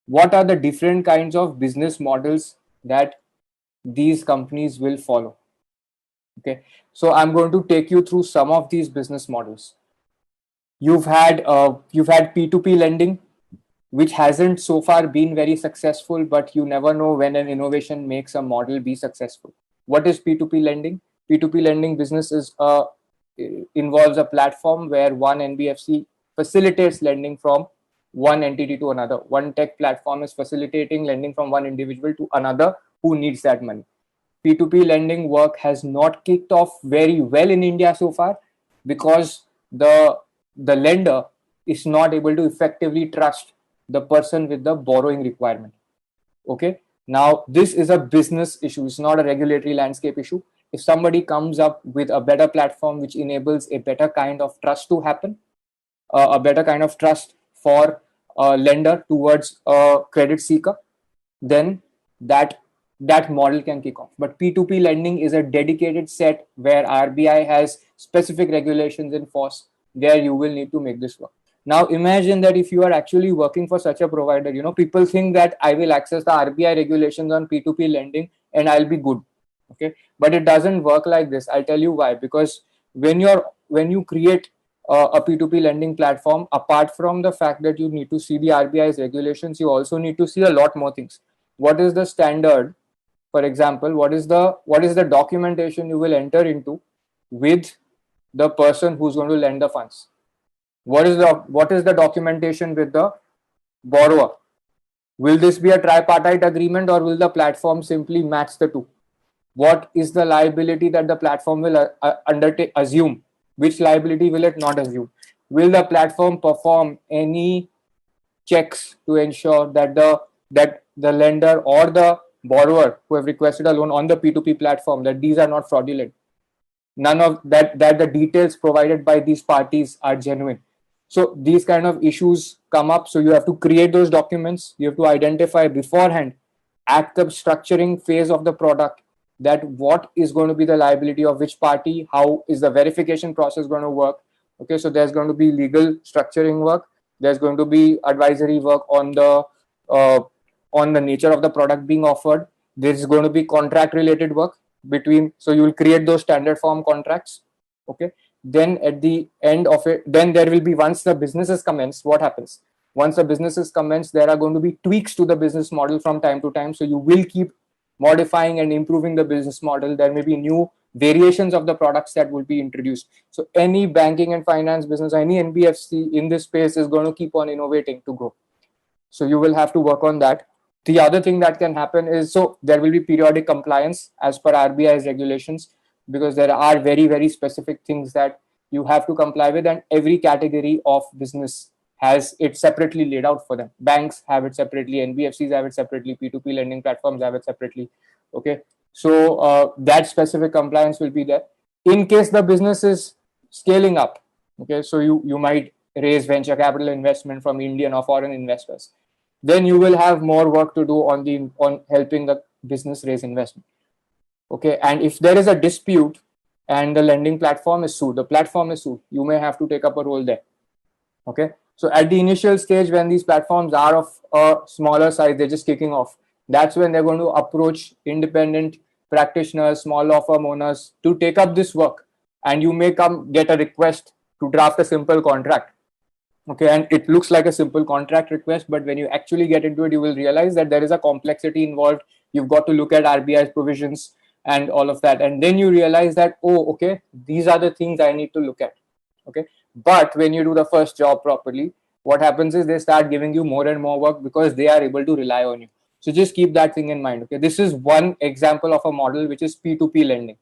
what are the different kinds of business models that these companies will follow. Okay, so I'm going to take you through some of these business models. You've had P2P lending, which hasn't so far been very successful, but you never know when an innovation makes a model be successful. What is P2P lending? P2P lending business involves a platform where one NBFC facilitates lending from one entity to another. One tech platform is facilitating lending from one individual to another who needs that money. P2P lending work has not kicked off very well in India so far because the lender is not able to effectively trust the person with the borrowing requirement. Okay, now this is a business issue, it's not a regulatory landscape issue. If somebody comes up with a better platform which enables a better kind of trust to happen, a better kind of trust for a lender towards a credit seeker, then that model can kick off. But P2P lending is a dedicated set where RBI has specific regulations in force where you will need to make this work. Now imagine that if you are actually working for such a provider, people think that I will access the RBI regulations on P2P lending and I'll be good. Okay, but it doesn't work like this. I'll tell you why. Because when you create a P2P lending platform, apart from the fact that you need to see the RBI's regulations, you also need to see a lot more things. What is the standard? For example, what is the documentation you will enter into with the person who's going to lend the funds? What is the documentation with the borrower? Will this be a tripartite agreement or will the platform simply match the two? What is the liability that the platform will assume? Which liability will it not assume? Will the platform perform any checks to ensure that the lender or the borrower who have requested a loan on the P2P platform, that these are not fraudulent? None of that the details provided by these parties are genuine. So these kind of issues come up. So you have to create those documents. You have to identify beforehand at the structuring phase of the product that what is going to be the liability of which party, how is the verification process going to work. Okay, so there's going to be legal structuring work. There's going to be advisory work on the nature of the product being offered. There's going to be contract related work between. So you will create those standard form contracts. Okay, then at the end of it, then there will be, once the business is commenced, what happens? Once the business is commenced, there are going to be tweaks to the business model from time to time. So you will keep modifying and improving the business model. There may be new variations of the products that will be introduced. So any banking and finance business, any NBFC in this space is going to keep on innovating to grow. So you will have to work on that. The other thing that can happen is, so there will be periodic compliance as per RBI's regulations, because there are very, very specific things that you have to comply with, and every category of business has it separately laid out for them. Banks have it separately, NBFCs have it separately, P2P lending platforms have it separately. Okay, so that specific compliance will be there. In case the business is scaling up, okay, so you might raise venture capital investment from Indian or foreign investors. Then you will have more work to do on helping the business raise investment. Okay, and if there is a dispute and the lending platform is sued, you may have to take up a role there. Okay, so at the initial stage, when these platforms are of a smaller size, they're just kicking off, that's when they're going to approach independent practitioners, small law firm owners to take up this work. And you may get a request to draft a simple contract. Okay, and it looks like a simple contract request, but when you actually get into it, you will realize that there is a complexity involved. You've got to look at RBI's provisions and all of that. And then you realize that, oh, okay, these are the things I need to look at. Okay, but when you do the first job properly, what happens is they start giving you more and more work because they are able to rely on you. So just keep that thing in mind. Okay, this is one example of a model which is P2P lending.